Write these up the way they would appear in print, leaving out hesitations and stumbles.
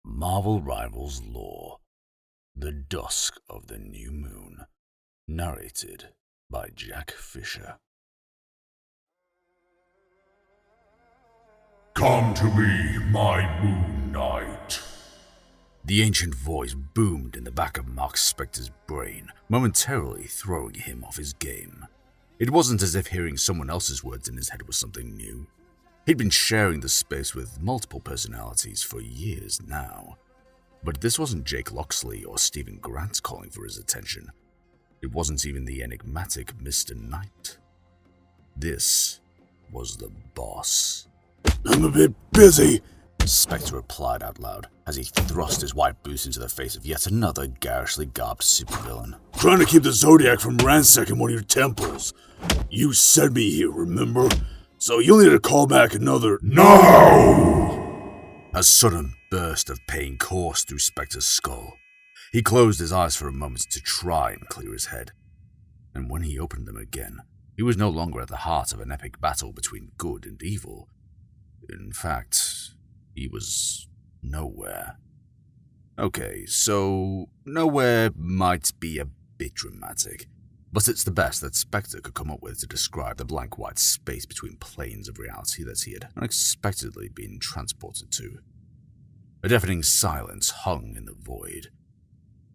Marvel Rivals Lore, The Dusk of the New Moon, narrated by Jack Fisher. Come to me, my Moon Knight. The ancient voice boomed in the back of Mark Spector's brain, momentarily throwing him off his game. It wasn't as if hearing someone else's words in his head was something new. He'd been sharing the space with multiple personalities for years now. But this wasn't Jake Loxley or Stephen Grant calling for his attention. It wasn't even the enigmatic Mr. Knight. This was the boss. I'm a bit busy, Spector replied out loud as he thrust his white boots into the face of yet another garishly garbed supervillain. Trying to keep the Zodiac from ransacking one of your temples. You sent me here, remember? So you'll need to call back another— No! A sudden burst of pain coursed through Spector's skull. He closed his eyes for a moment to try and clear his head. And when he opened them again, he was no longer at the heart of an epic battle between good and evil. In fact, he was nowhere. Okay, so nowhere might be a bit dramatic, but it's the best that Spector could come up with to describe the blank white space between planes of reality that he had unexpectedly been transported to. A deafening silence hung in the void.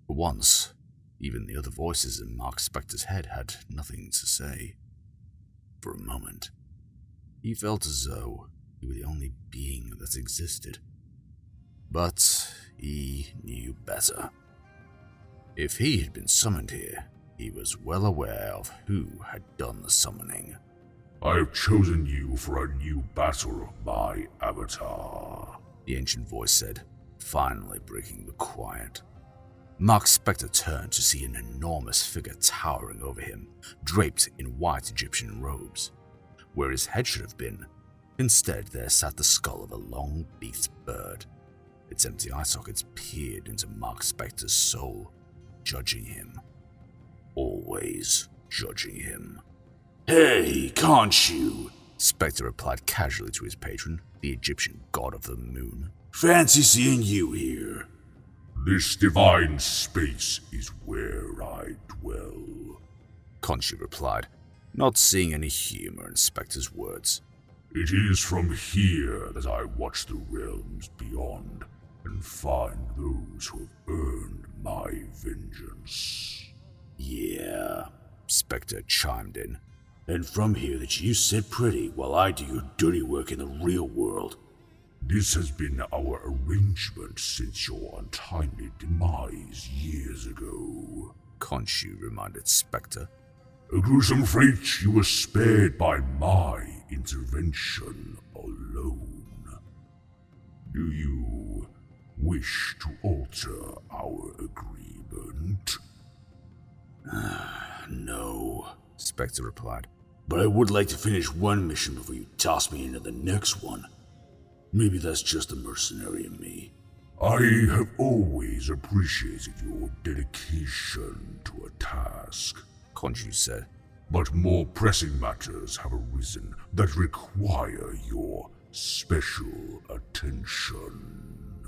For once, even the other voices in Mark Spector's head had nothing to say. For a moment, he felt as though he were the only being that existed. But he knew better. If he had been summoned here, he was well aware of who had done the summoning. I have chosen you for a new battle of my avatar, The ancient voice said, finally breaking the quiet. Mark Spector turned to see an enormous figure towering over him, draped in white Egyptian robes. Where his head should have been, instead there sat the skull of a long-beaked bird. Its empty eye sockets peered into Mark Spector's soul, judging him. Always judging him. Hey, Khonshu, Spector replied casually to his patron, the Egyptian god of the moon. Fancy seeing you here. This divine space is where I dwell. Khonshu replied, not seeing any humor in Spector's words. It is from here that I watch the realms beyond and find those who have earned my vengeance. Yeah, Spector chimed in. And from here that you sit pretty while I do your dirty work in the real world. This has been our arrangement since your untimely demise years ago, Khonshu reminded Spector. A gruesome fate you were spared by my intervention alone. Do you wish to alter our agreement? No, Spector replied. But I would like to finish one mission before you toss me into the next one. Maybe that's just the mercenary in me. I have always appreciated your dedication to a task, Khonshu said. But more pressing matters have arisen that require your special attention.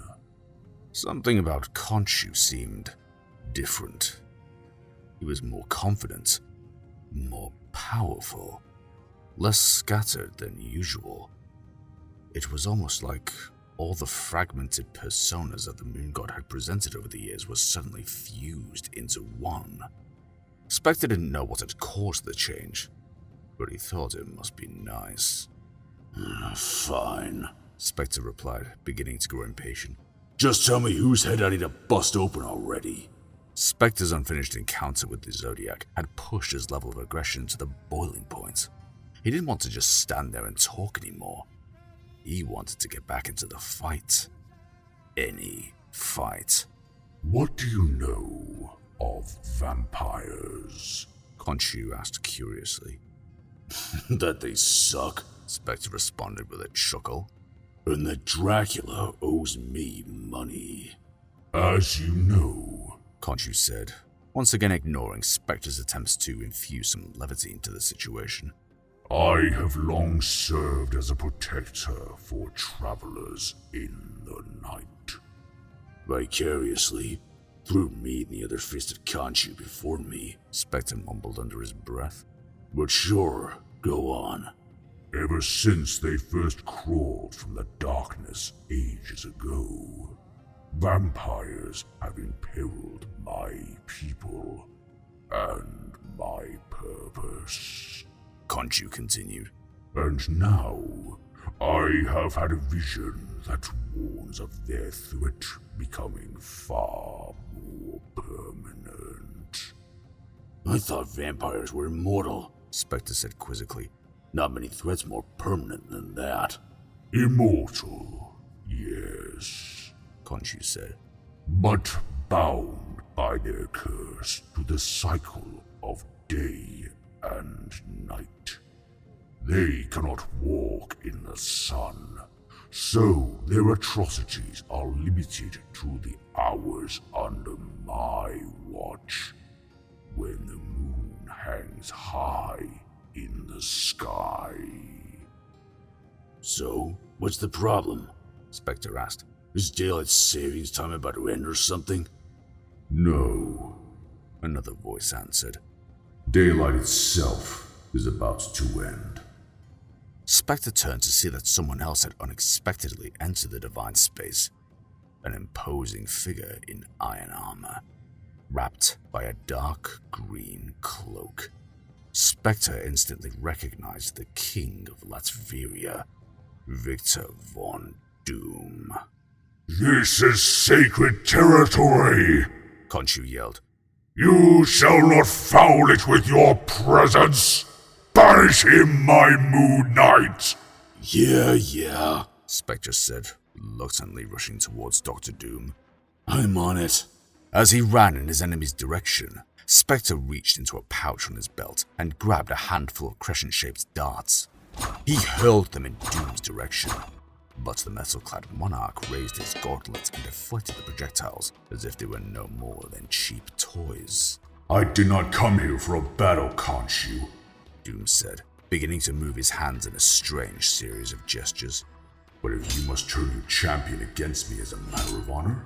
Something about Khonshu seemed different. He was more confident, more powerful, less scattered than usual. It was almost like all the fragmented personas that the moon god had presented over the years was suddenly fused into one. Spector didn't know what had caused the change, but he thought it must be nice. Fine, Spector replied, beginning to grow impatient. Just tell me whose head I need to bust open already. Spector's unfinished encounter with the Zodiac had pushed his level of aggression to the boiling point. He didn't want to just stand there and talk anymore. He wanted to get back into the fight. Any fight. What do you know of vampires? Khonshu asked curiously. That they suck, Spector responded with a chuckle. And that Dracula owes me money. As you know, Khonshu said, once again ignoring Spector's attempts to infuse some levity into the situation. I have long served as a protector for travelers in the night. vicariously through me and the other fisted Khonshu before me, Spectre mumbled under his breath. But sure, go on. Ever since they first crawled from the darkness ages ago, vampires have imperiled my people and my purpose. Khonshu continued. And now, I have had a vision that warns of their threat becoming far more permanent. I thought vampires were immortal, Spectre said quizzically. Not many threats more permanent than that. Immortal, yes, Khonshu said. But bound by their curse to the cycle of day and night. They cannot walk in the sun, so their atrocities are limited to the hours under my watch, when the moon hangs high in the sky. So, what's the problem? Spectre asked. Is daylight savings time about to end or something? No, Another voice answered. daylight itself is about to end. Spectre turned to see that someone else had unexpectedly entered the divine space. An imposing figure in iron armor, wrapped by a dark green cloak. Spectre instantly recognized the king of Latveria, Victor von Doom. This is sacred territory! Khonshu yelled. You shall not foul it with your presence! Banish him, my Moon Knight! Yeah, Spectre said, reluctantly rushing towards Dr. Doom. I'm on it. As he ran in his enemy's direction, Spectre reached into a pouch on his belt and grabbed a handful of crescent-shaped darts. He hurled them in Doom's direction, but the metal-clad monarch raised his gauntlet and deflected the projectiles as if they were no more than cheap toys. I did not come here for a battle, Khonshu, Doom said, beginning to move his hands in a strange series of gestures. but if you must turn your champion against me as a matter of honor,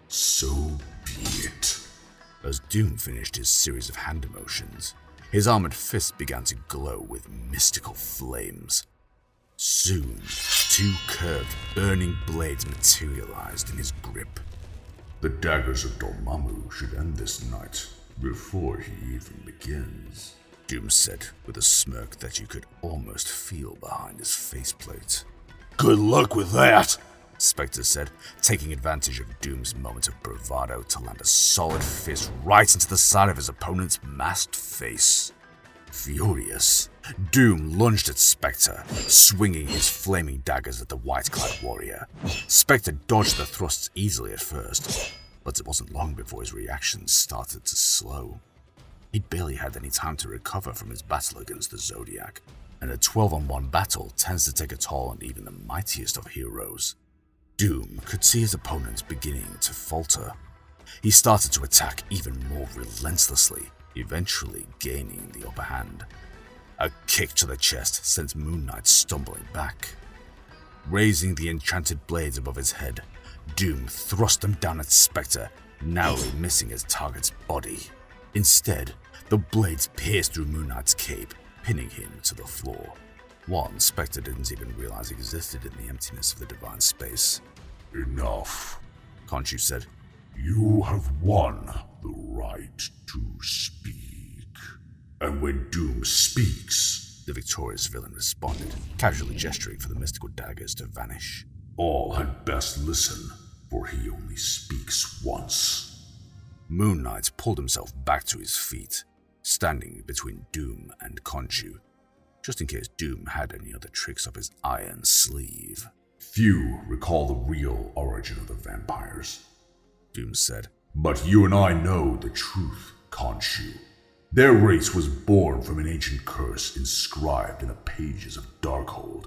so be it. As Doom finished his series of hand motions, his armored fist began to glow with mystical flames. Soon, two curved, burning blades materialized in his grip. The daggers of Dormammu should end this night before he even begins, Doom said with a smirk that you could almost feel behind his faceplate. Good luck with that, Spectre said, taking advantage of Doom's moment of bravado to land a solid fist right into the side of his opponent's masked face. Furious, Doom lunged at Spectre, swinging his flaming daggers at the white-clad warrior. Spectre dodged the thrusts easily at first, but it wasn't long before his reactions started to slow. He barely had any time to recover from his battle against the Zodiac, and a 12-on-1 battle tends to take a toll on even the mightiest of heroes. Doom could see his opponent beginning to falter. He started to attack even more relentlessly, eventually gaining the upper hand. A kick to the chest sent Moon Knight stumbling back. Raising the enchanted blades above his head, Doom thrust them down at Spectre, narrowly missing his target's body. Instead, the blades pierced through Moon Knight's cape, pinning him to the floor. One Spectre didn't even realize existed in the emptiness of the divine space. Enough. Khonshu said. You have won the right to speak. And when Doom speaks, the victorious villain responded, casually gesturing for the mystical daggers to vanish. All had best listen, for he only speaks once. Moon Knight pulled himself back to his feet, standing between Doom and Khonshu, just in case Doom had any other tricks up his iron sleeve. Few recall the real origin of the vampires, Doom said. But you and I know the truth, Khonshu. Their race was born from an ancient curse inscribed in the pages of Darkhold,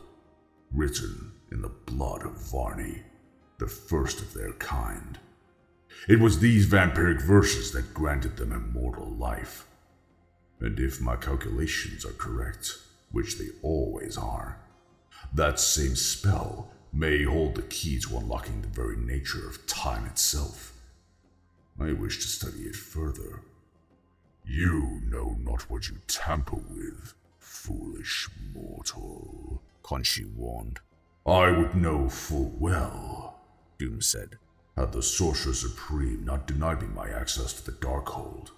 written in the blood of Varney, the first of their kind. It was these vampiric verses that granted them immortal life. And if my calculations are correct, which they always are, that same spell may hold the key to unlocking the very nature of time itself. I wish to study it further. You know not what you tamper with, foolish mortal, Khonshu warned. I would know full well, Doom said. Had the Sorcerer Supreme not denied me my access to the Darkhold,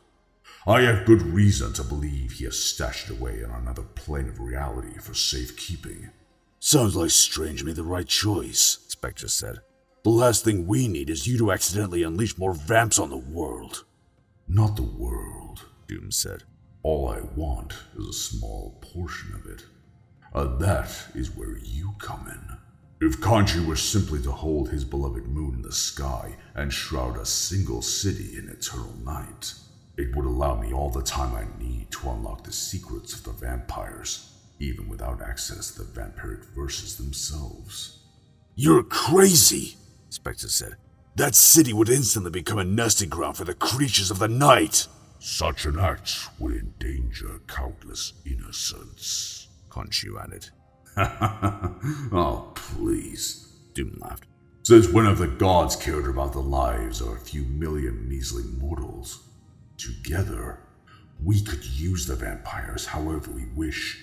I have good reason to believe he has stashed it away on another plane of reality for safekeeping. Sounds like Strange made the right choice, Spectre said. The last thing we need is you to accidentally unleash more vamps on the world. Not the world, Doom said. All I want is a small portion of it. And that is where you come in. If Khonshu were simply to hold his beloved moon in the sky and shroud a single city in eternal night, it would allow me all the time I need to unlock the secrets of the vampires, even without access to the vampiric verses themselves. You're crazy, Spectre said. That city would instantly become a nesting ground for the creatures of the night. Such an act would endanger countless innocents, Khonshu added. Oh, please, Doom laughed. Since when have the gods cared about the lives of a few million measly mortals? Together, we could use the vampires however we wish,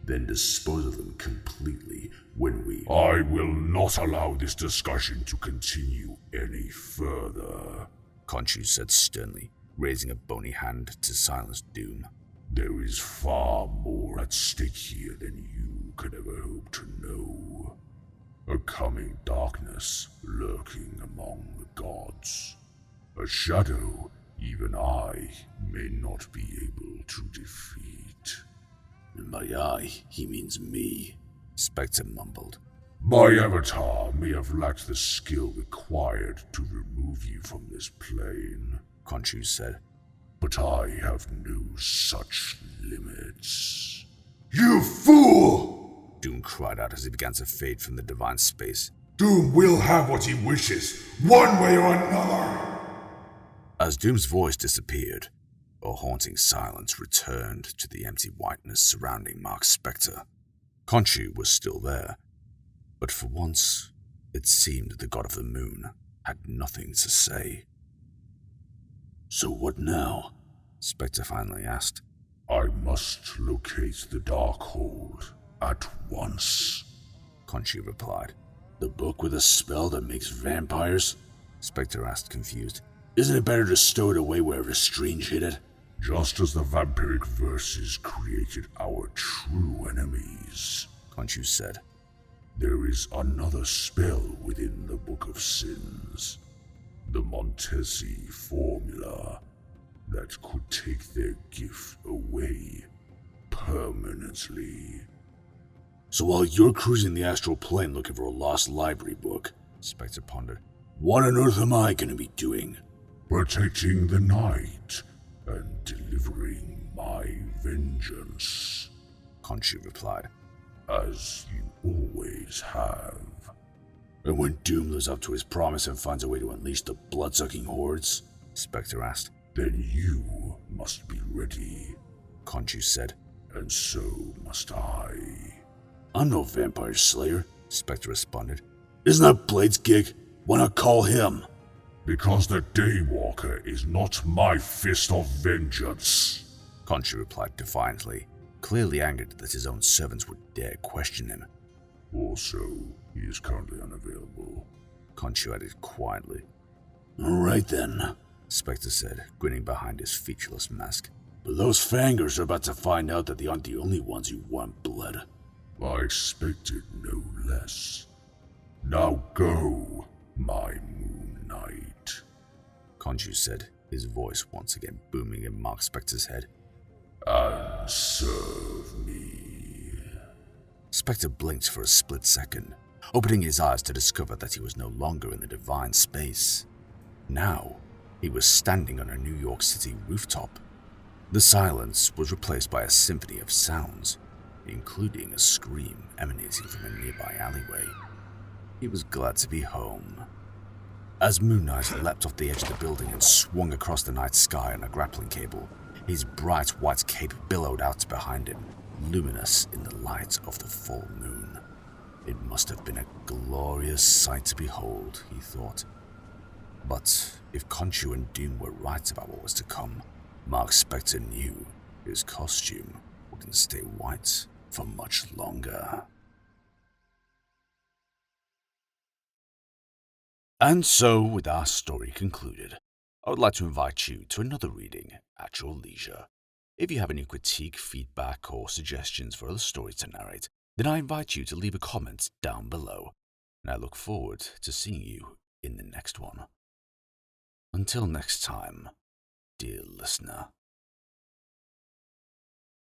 then dispose of them completely when we— I will not allow this discussion to continue any further, Khonshu said sternly, raising a bony hand to silence Doom. There is far more at stake here than you could ever hope to know. A coming darkness lurking among the gods. A shadow even I may not be able to defeat. And by I, he means me, Spectre mumbled. My avatar may have lacked the skill required to remove you from this plane, Khonshu said. But I have no such limits. You fool! Doom cried out as he began to fade from the divine space. Doom will have what he wishes, one way or another! As Doom's voice disappeared, a haunting silence returned to the empty whiteness surrounding Mark Spectre. Khonshu was still there, but for once, it seemed the god of the moon had nothing to say. So what now? Spectre finally asked. I must locate the Darkhold at once, Khonshu replied. The book with a spell that makes vampires? Spectre asked, confused. Isn't it better to stow it away wherever Strange hid it? Just as the vampiric verses created our true enemies, Khonshu said. There is another spell within the Book of Sins, the Montesi formula, that could take their gift away permanently. So while you're cruising the astral plane looking for a lost library book, Spectre pondered, what on earth am I going to be doing? Protecting the night and delivering my vengeance, Khonshu replied. as you always have. And when Doom lives up to his promise and finds a way to unleash the blood-sucking hordes? Spectre asked. Then you must be ready, Khonshu said. and so must I. I'm no vampire slayer, Spectre responded. Isn't that Blade's gig? Why not call him? Because the Daywalker is not my fist of vengeance. Khonshu replied defiantly, clearly angered that his own servants would dare question him. Also, he is currently unavailable. Khonshu added quietly. All right then. Spectre said, grinning behind his featureless mask. But those fangers are about to find out that they aren't the only ones who want blood. I expected no less. Now go, my Moon Knight. Khonshu said, his voice once again booming in Mark Spectre's head. And serve me. Spectre blinked for a split second, opening his eyes to discover that he was no longer in the divine space. Now, he was standing on a New York City rooftop. The silence was replaced by a symphony of sounds, including a scream emanating from a nearby alleyway. He was glad to be home. As Moon Knight leapt off the edge of the building and swung across the night sky on a grappling cable, his bright white cape billowed out behind him, luminous in the light of the full moon. It must have been a glorious sight to behold, he thought. But if Khonshu and Doom were right about what was to come, Mark Spector knew his costume wouldn't stay white for much longer. And so, with our story concluded, I would like to invite you to another reading at your leisure. If you have any critique, feedback, or suggestions for other stories to narrate, then I invite you to leave a comment down below, and I look forward to seeing you in the next one. Until next time, dear listener.